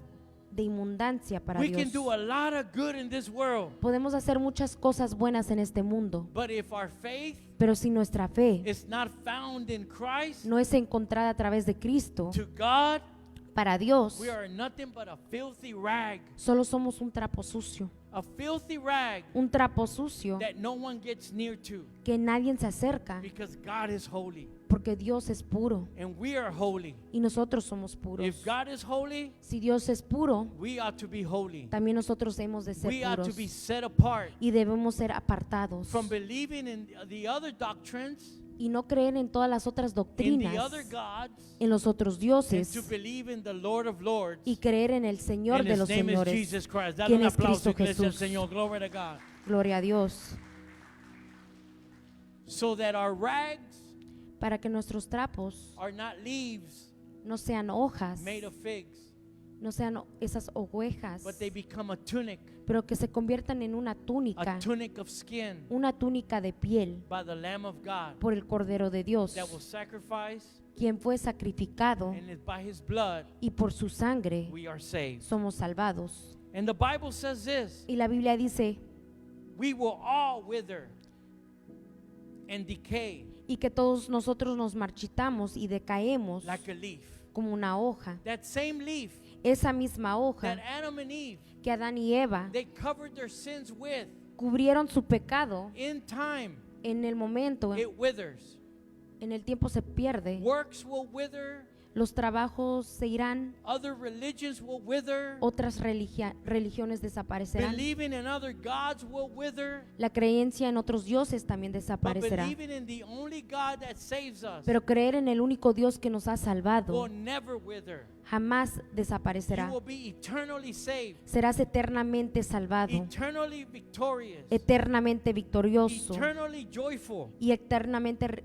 de inmundancia para We can Dios. do a lot of good in this world, Podemos hacer muchas cosas buenas en este mundo, but if our faith pero si nuestra fe is not found in Christ, no es encontrada a través de Cristo, to God, para Dios we are nothing but a filthy rag. solo somos un trapo sucio, A filthy rag un trapo sucio that no one gets near to que nadie se acerca, because God is holy porque Dios es puro and we are holy. y nosotros somos puros. If God is holy, Si Dios es puro, we ought to be holy. también nosotros hemos de ser We ought to puros be set apart y debemos ser apartados from believing in the other doctrines, y no creer en todas las otras in doctrinas, the other gods, en los otros and dioses, to believe in the Lord of Lords. y creer en el Señor And de His los name is señores. Jesus Christ. Dale ¿Quién un es aplauso, Cristo iglesia al Jesús? Señor. Glory to God. Gloria a Dios. So that our rags Para que nuestros trapos are not leaves no sean hojas, made of figs, no sean esas ovejas, but they become a tunic pero que se conviertan en una of skin una túnica de piel by the Lamb of God por el Cordero de Dios, that was sacrificed, quien fue sacrificado, and by His blood y por su sangre we are saved. somos salvados. And the Bible says this, Y la Biblia dice, we will all wither and decay y que todos nosotros nos marchitamos y decaemos like a leaf. como una hoja. That same leaf Esa misma hoja that Adam and Eve, que Adán y Eva they covered their sins with, cubrieron su pecado, in time en el momento, it withers. en el tiempo se pierde. Works will wither, Los trabajos se irán, other religions will wither, otras religiones desaparecerán. believing in other gods will wither, La creencia en otros dioses también but desaparecerá. believing in the only God that saves us Pero creer en el único Dios que nos ha will salvado never wither. jamás You desaparecerá. will be eternally saved, Serás eternamente salvado, eternally victorious, eternamente victorioso eternally joyful. y eternamente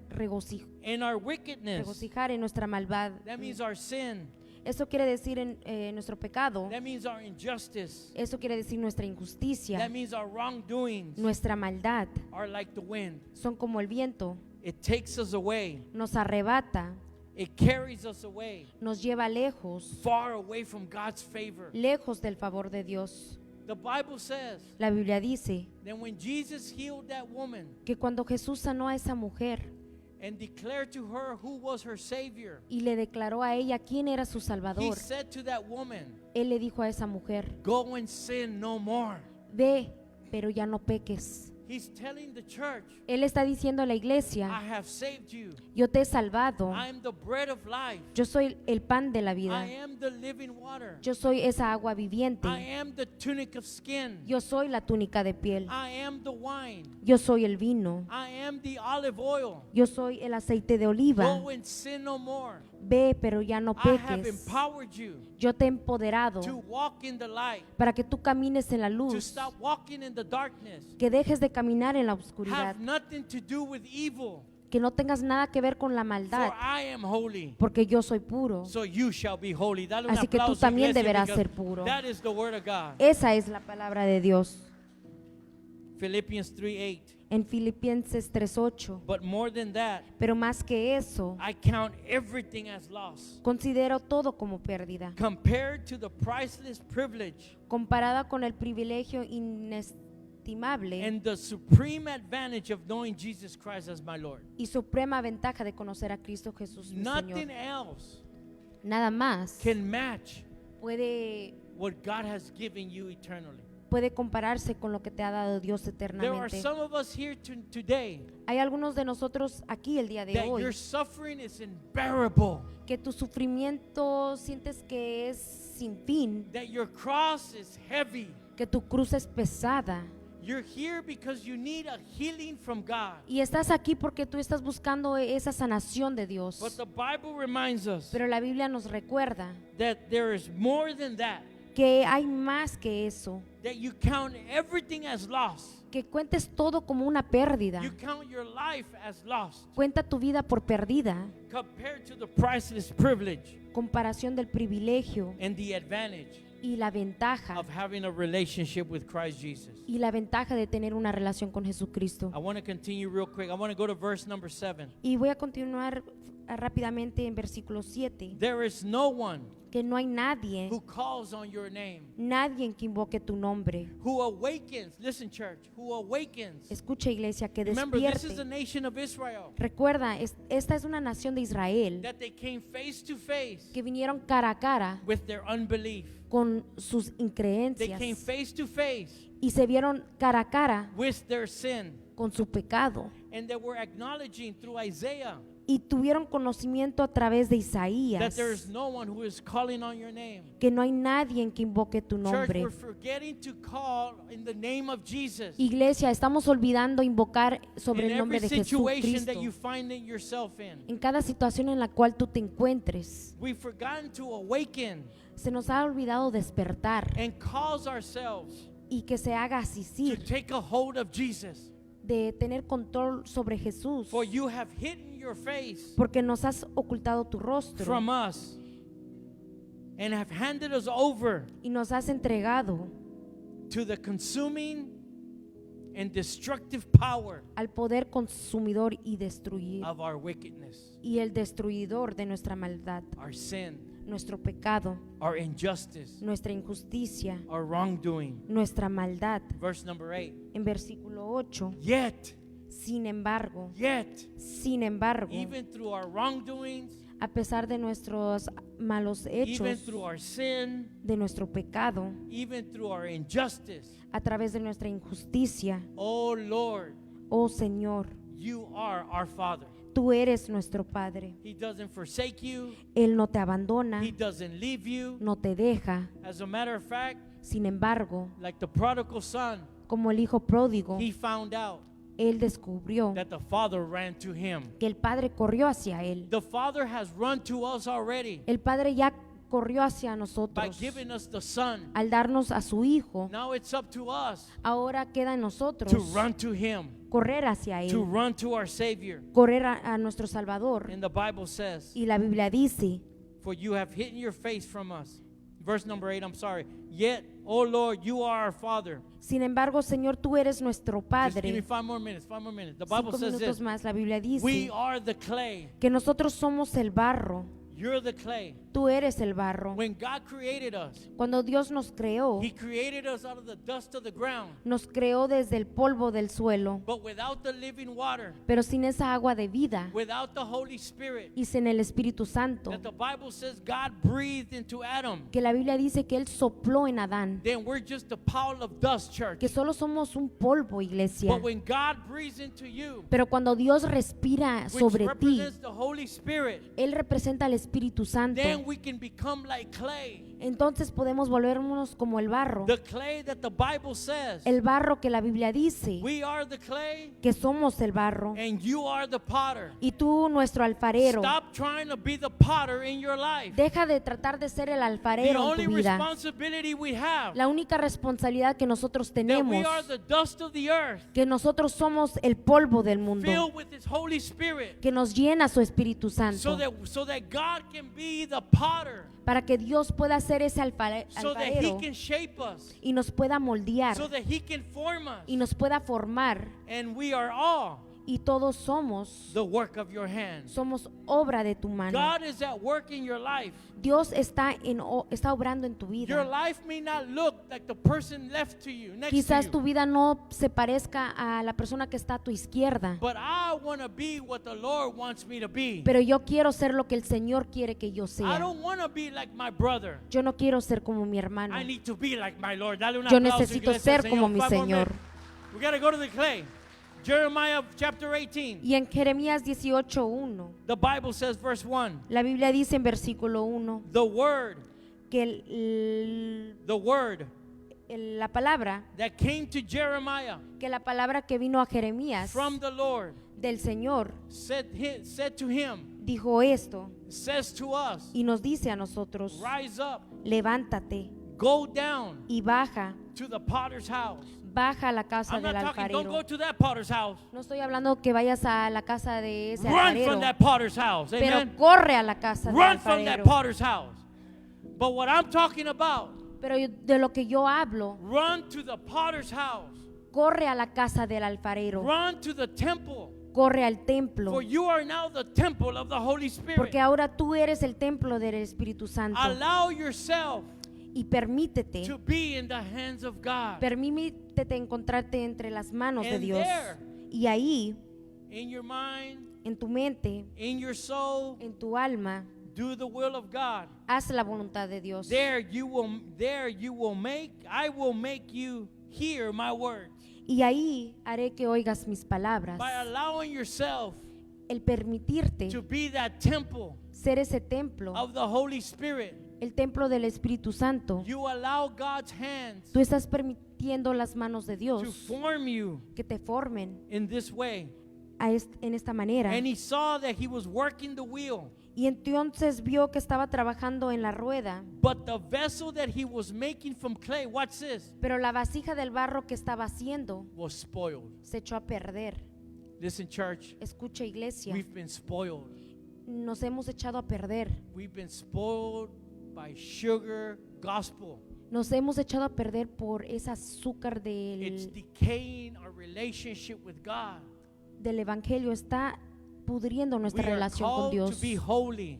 In our wickedness, regocijar en nuestra maldad. that means our sin, Eso quiere decir en nuestro pecado, that means our injustice, eso quiere decir nuestra injusticia, that means our wrongdoings nuestra maldad. are like the wind. Son como el viento, It takes us away, nos arrebata, it carries us away, nos lleva lejos, far away from God's favor. lejos del favor de Dios. The Bible says La Biblia dice that when Jesus healed that woman que cuando Jesús sanó a esa mujer and declared to her who was her Savior, y le declaró a ella quién era su He Salvador, said to that woman, Él le dijo a esa mujer, go and sin no more. ve, pero ya no peques, He's telling the church, Él está diciendo a la I iglesia, have saved you. yo te he salvado, I am the bread of life. yo soy el pan de la vida, I am the living water. yo soy esa agua viviente, I am the tunic of skin. yo soy la túnica de piel, I am the wine. yo soy el vino, I am the olive oil. yo soy el aceite de oliva. Go and sin no more. Ve, pero ya no I have peques. empowered you Yo te he empoderado to walk in the light, para que tú camines en la to luz, stop walking in the darkness. que dejes de caminar en la oscuridad, Have nothing to do with evil, que no tengas nada que ver con la for maldad, I am holy. porque yo soy puro. So you shall be holy. Dale un Así que tú aplauso, también iglesia, deberás because ser puro. that is the word of God. Esa es la palabra de Dios. Philippians 3:8. En Filipenses 3:8. But more than that, Pero más que eso, I count everything as loss, considero todo como pérdida, compared to the priceless privilege comparada con el privilegio inestimable and the supreme advantage of knowing Jesus Christ as my Lord. y suprema ventaja de conocer a Cristo Jesús, mi Nothing Señor. else Nada más can match puede what God has given you eternally. compararse con lo que te ha dado Dios There are eternamente. some of us here today Hay algunos de nosotros aquí el día de that hoy your suffering is unbearable, que tu sufrimiento sientes que es sin fin, that your cross is heavy. que tu cruz es pesada. You're here because you need a healing from God. Y estás aquí porque tú estás buscando esa sanación de Dios. But the Bible reminds us Pero la Biblia nos recuerda that there is more than that, que hay más que eso, that you count everything as lost. que cuentes todo como una pérdida. You count your life as lost Cuenta tu vida por perdida, compared to the priceless privilege comparación del privilegio and the advantage y la ventaja of having a relationship with Christ Jesus. y la ventaja de tener una relación con Jesucristo. I want to continue real quick. I want to go to verse number 7. Y voy a continuar rápidamente en versículo 7, There is no one que no hay nadie, who calls on your name, nadie que invoque tu nombre. who awakens, listen church, who awakens. Escucha, iglesia, que Remember, this is the despierte. nation of Israel, Recuerda, esta es una nación de Israel that they came face to face que vinieron cara a cara with their unbelief. con sus They increencias came face to face y se vieron cara a cara with their sin. con su pecado And they were acknowledging through Isaiah y tuvieron conocimiento a través de that Isaías there is no one who is calling on your name. que no hay nadie en que invoque tu Church, nombre. we're forgetting to call in the name of Jesus. Iglesia, estamos olvidando invocar sobre In el nombre every de situation that Jesucristo you find yourself in. en cada situación en la cual tú te encuentres. We've forgotten to awaken Se nos ha olvidado despertar and cause ourselves y que se haga to asistir, take a hold of Jesus. de tener control sobre Jesús, For you have hidden your face porque nos has ocultado tu rostro from us and have handed us over y nos has entregado to the consuming and destructive power al poder consumidor y destruir of our wickedness, y el destruidor de nuestra maldad, our sin, nuestro pecado, our injustice, nuestra injusticia, our wrongdoing. nuestra maldad. Verse number 8. En versículo 8, Yet, sin embargo, even through our wrongdoings, a pesar de nuestros malos even hechos, through our sin, de nuestro pecado, even through our injustice, a través de nuestra injusticia, oh Lord, oh Señor, you are our Father. tú eres nuestro Padre. He doesn't forsake you. Él no te abandona, He doesn't leave you. no te deja. As a matter of fact, Sin embargo, like the prodigal son, como el hijo pródigo, he found out él descubrió that the Father ran to him. que el Padre corrió hacia él. The Father has run to us already El Padre ya corrió hacia by nosotros giving us the Son. al darnos a su Hijo. Now it's up to us Ahora queda en nosotros to run to Him, correr hacia to Él, run to our Savior. correr a nuestro Salvador. And the Bible says, Y la Biblia dice, for you have hidden your face from us. Verse number 8, I'm sorry. Yet, oh Lord, you are our Father. sin embargo, Señor, tú eres nuestro Just give me Padre. 5 more minutes, 5 more minutes. The Bible 5 says minutos this. más, la Biblia We dice are the clay. que nosotros somos el barro, You're the clay. tú eres el barro. When God created us, Cuando Dios nos creó, He created us out of the dust of the ground. nos creó desde el polvo del suelo, But without the living water, pero sin esa agua de vida without the Holy Spirit, y sin el Espíritu Santo, that the Bible says God breathed into Adam, que la Biblia dice que Él sopló en Adán, then we're just a pile of dust, church. que solo somos un polvo, iglesia. But when God breathes into you, Pero cuando Dios respira which sobre ti, represents the Holy Spirit, Él representa al Espíritu Santo. then we can become like clay. Entonces podemos volvernos como el barro. The clay that the Bible says. El barro que la Biblia dice We are the clay que somos el barro. and you are the potter. Y tú, nuestro alfarero. Stop trying to be the potter in your life. Deja de tratar de ser el The alfarero only en tu vida. responsibility we have, La única responsabilidad que nosotros that tenemos, we are the dust of the earth, que nosotros somos el polvo del mundo, filled with His Holy Spirit, que nos llena su Espíritu Santo, so that God can be the potter, para que Dios pueda ser ese so that He alfarero can shape us, y nos pueda moldear so that He can form us, y nos pueda formar. and we are all Y todos somos the work of your hands. obra de tu mano. God is at work in your life. Dios está obrando en tu Your vida. life may not look like the person left to you, next Quizás to tu you. vida no se parezca a la persona que está a tu izquierda, But I want to be what the Lord wants me to be. pero yo quiero ser lo que el Señor quiere que yo I sea. don't want to be like my brother. Yo no quiero ser como mi hermano. I need to be like my Lord. Dale un Yo aplauso, necesito iglesia, ser al como Señor. mi 5 more Señor. minutes. We got to go to the clay. Jeremiah chapter 18. Y en Jeremías 18:1, The Bible says, verse 1, la Biblia dice en versículo 1 the word que la palabra, that came to Jeremiah que la palabra que vino a Jeremías from the Lord del Señor said to him, dijo esto says to us, y nos dice a nosotros: rise up, levántate go down y baja, to the potter's house. baja a la casa I'm del not talking, don't go alfarero. to that potter's house. No estoy hablando que vayas a la casa de ese Run from alfarero, that potter's house. pero Amen. corre a la casa del Run from that alfarero. potter's house. But what I'm talking about, Pero de lo que yo hablo, run to the potter's house. corre a la casa del alfarero, Run to the temple. corre al templo, For you are now the temple of the Holy Spirit. porque ahora tú eres el templo del Espíritu Santo. Allow yourself Y permítete, to be in the hands of God. permítete encontrarte entre las manos de And Dios. there, Y ahí, in your mind, en tu mente, in your soul, en tu alma, do the will of God. haz la voluntad de Dios. There you will make, I will make you hear my words. Y ahí haré que oigas mis palabras. By allowing yourself El permitirte to be that temple ser ese templo, of the Holy Spirit, el templo del Espíritu Santo, you allow God's hands tú estás permitiendo las manos de to Dios form you que te formen in this way. en esta manera. And he saw that he was working the wheel, Y entonces vio que estaba trabajando en la rueda, but the vessel that he was making from clay, watch this, pero la vasija del barro que estaba haciendo was spoiled. se echó a perder. Listen, church, Escucha, iglesia, we've been spoiled. nos hemos echado a perder. We've been spoiled by sugar gospel. Nos hemos echado a perder por ese azúcar It's del decaying our relationship with God. evangelio. Está pudriendo We nuestra are relación con called to Dios. be holy,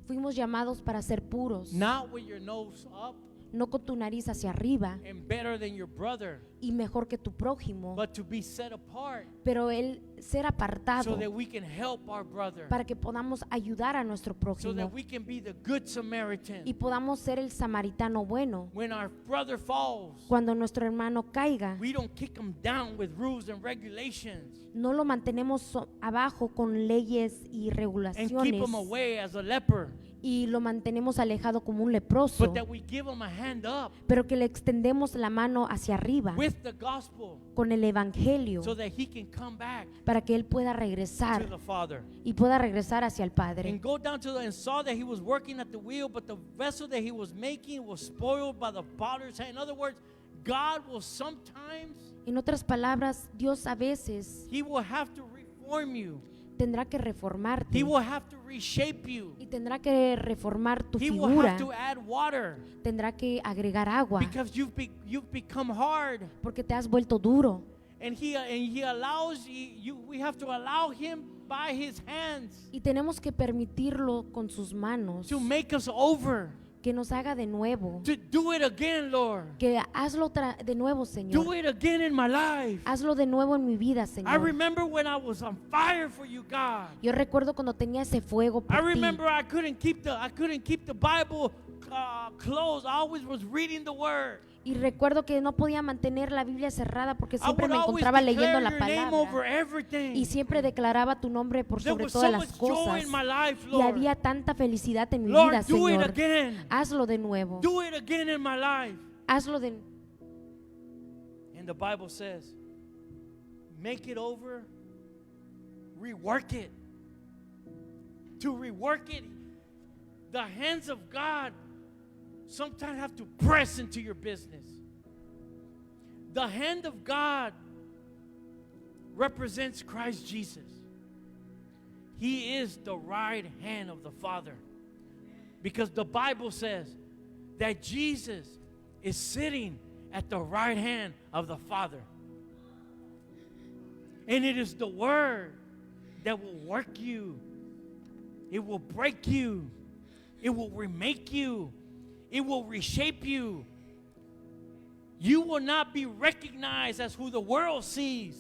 Fuimos llamados para ser puros, not with your nose up no con tu nariz hacia arriba and better than your brother, y mejor que tu prójimo, but to be set apart pero el ser so apartado that we can help our brother, para que podamos ayudar a nuestro so prójimo that we can be the good Samaritan. y podamos ser el samaritano bueno. When our brother falls, Cuando nuestro hermano caiga, we don't kick him down with rules and regulations no lo mantenemos abajo con leyes y and keep regulaciones him away as a leper, y lo mantenemos alejado como un leproso, but that we give him a hand up pero que le extendemos la mano hacia arriba with the gospel con el evangelio so that he can come back para que él pueda to regresar the Father. y pueda regresar hacia el Padre. And go down to and saw that he was working at the wheel, but the vessel that he was making was spoiled by the potter's hand. In other words, God will sometimes, En otras palabras, Dios a veces he will have to reform you. tendrá que reformarte He will have to reshape you. y tendrá que reformar tu He will figura, have to add water tendrá que agregar agua because you've become hard. porque te has vuelto duro. And he allows you, we have to allow him by his hands Y tenemos que permitirlo con sus manos, to make us over, que nos haga de nuevo, to do it again, Lord. que hazlo de nuevo, Do Señor. it again in my life. Hazlo de nuevo en mi vida, I Señor. remember when I was on fire for you, God. Yo recuerdo cuando tenía ese fuego I por ti. remember I couldn't keep the Bible closed. I always was reading the word. Y recuerdo que no podía mantener la Biblia cerrada porque I siempre would me always encontraba leyendo declare la your name over palabra. everything. Y siempre declaraba tu nombre por There sobre was todas so las much joy cosas. in my life, Y Lord. había tanta felicidad en mi Lord, vida, do it Señor. again. Hazlo de nuevo. Do it again in my life. Hazlo de And the Bible says, make it over, rework it. To rework it, the hands of God sometimes have to press into your business. The hand of God represents Christ Jesus. He is the right hand of the Father. Because the Bible says that Jesus is sitting at the right hand of the Father. And it is the word that will work you. It will break you. It will remake you. It will reshape you. You will not be recognized as who the world sees.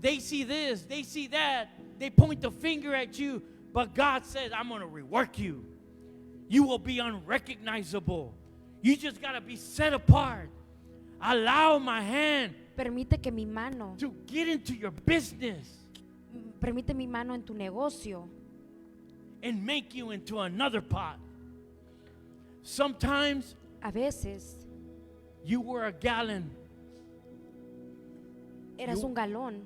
They see this, they see that. They point the finger at you. But God says, I'm going to rework you. You will be unrecognizable. You just got to be set apart. Allow my hand permite que mi mano, to get into your business permite mi mano en tu negocio and make you into another pot. Sometimes a veces you were a gallon. eras un galón.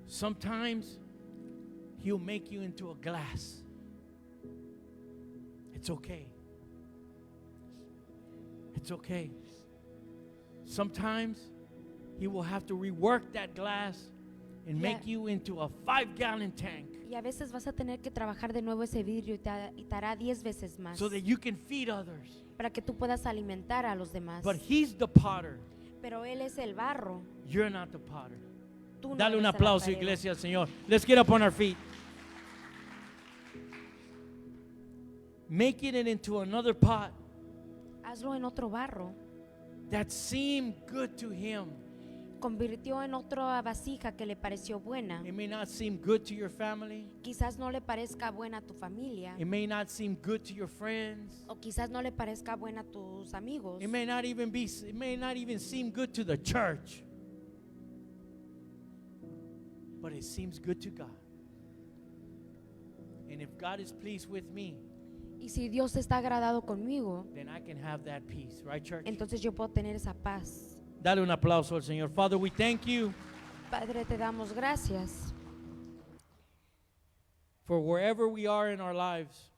Sometimes he'll make you into a glass. It's okay. It's okay. Sometimes he will have to rework that glass and Yeah. make you into a 5-gallon tank Y a veces vas a tener que trabajar de nuevo ese vidrio y te hará 10 veces más so that you can feed others. para que tú puedas alimentar a los demás. But he's the potter. Pero Él es el barro. You're not the potter. Tú no Dale un eres el aplauso, alfarero. iglesia, al Señor. Let's get up on our feet. Making it into another pot Hazlo en otro barro. that seemed good to him. Convirtió en otra vasija que le pareció buena. It may not seem good to your family. Quizás no le parezca buena a tu familia. It may not seem good to your friends. O quizás no le parezca buena a tus amigos. It may not even seem good to the church. But it seems good to God. And if God is pleased with me, Y si Dios está agradado conmigo, then I can have that peace, right, church? entonces yo puedo tener esa paz. Dale un aplauso al Señor. Father, we thank you Padre, te damos gracias for wherever we are in our lives.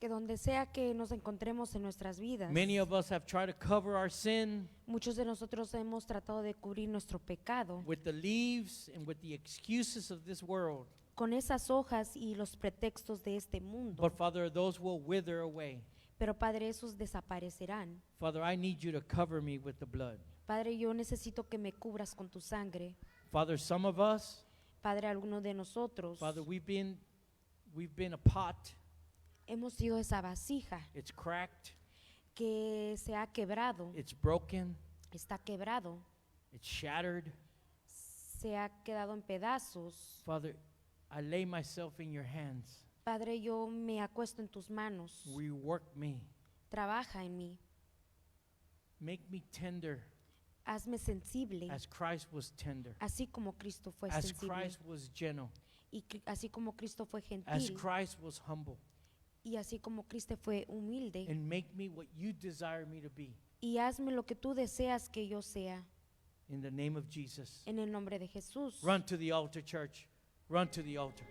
que donde sea que nos encontremos en nuestras vidas, Many of us have tried to cover our sin muchos de nosotros hemos tratado de cubrir nuestro pecado with the leaves and with the excuses of this world. con esas hojas y los pretextos de este mundo. But Father, those will wither away. Pero Padre, esos desaparecerán. Father, I need you to cover me with the blood. Padre, yo necesito que me cubras con tu sangre. Father, some of us, Padre, algunos de nosotros Father, we've been a pot. hemos sido esa vasija It's cracked, que se ha quebrado, it's broken, está quebrado, it's shattered. se ha quedado en pedazos. Father, I lay myself in your hands. Padre, yo me acuesto en tus manos. Rework me. Trabaja en mí. Make me tender Hazme sensible, as Christ was tender, así como Cristo fue as sensible. Christ was gentle, Y así como Cristo fue as gentil. Christ was humble. Y así como Cristo fue humilde. And make me what you desire me to be. Y hazme lo que tú deseas que yo sea. In the name of Jesus. En el nombre de Jesús. Run to the altar, church. Run to the altar.